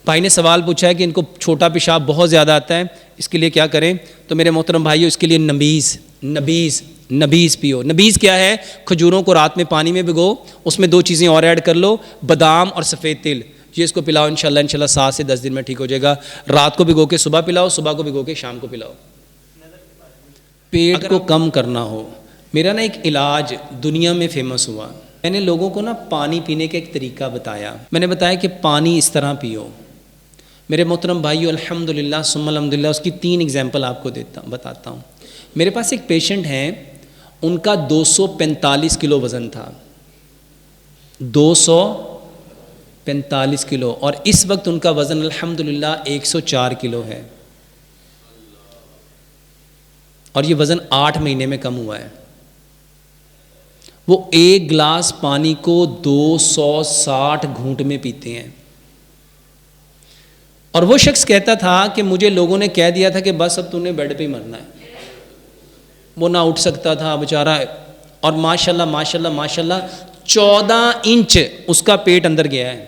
بھائی نے سوال پوچھا ہے کہ ان کو چھوٹا پیشاب بہت زیادہ آتا ہے، اس کے لیے کیا کریں؟ تو میرے محترم بھائیو، اس کے لیے نبیز پیو۔ نبیز کیا ہے؟ کھجوروں کو رات میں پانی میں بھگو، اس میں 2 چیزیں اور ایڈ کر لو، بادام اور سفید تل، یہ اس کو پلاؤ، انشاءاللہ 7 سے 10 دن میں ٹھیک ہو جائے گا۔ رات کو بھگو کے صبح پلاؤ، صبح کو بھگو کے شام کو پلاؤ۔ پیٹ کو کم کرنا ہو، میرا نا ایک علاج دنیا میں فیمس ہوا، میں نے لوگوں کو نا پانی پینے کا ایک طریقہ بتایا، میں نے بتایا کہ پانی اس طرح پیو۔ میرے محترم بھائیو، الحمدللہ ثم الحمدللہ، اس کی 3 ایگزامپل آپ کو بتاتا ہوں۔ میرے پاس ایک پیشنٹ ہیں، ان کا 245 کلو وزن تھا، 245 کلو، اور اس وقت ان کا وزن الحمدللہ 104 کلو ہے، اور یہ وزن 8 مہینے میں کم ہوا ہے۔ وہ 1 گلاس پانی کو 260 گھونٹ میں پیتے ہیں، اور وہ شخص کہتا تھا کہ مجھے لوگوں نے کہہ دیا تھا کہ بس اب تو نے بیڈ پہ ہی مرنا ہے، وہ نہ اٹھ سکتا تھا بیچارہ، اور ماشاءاللہ 14 انچ اس کا پیٹ اندر گیا ہے۔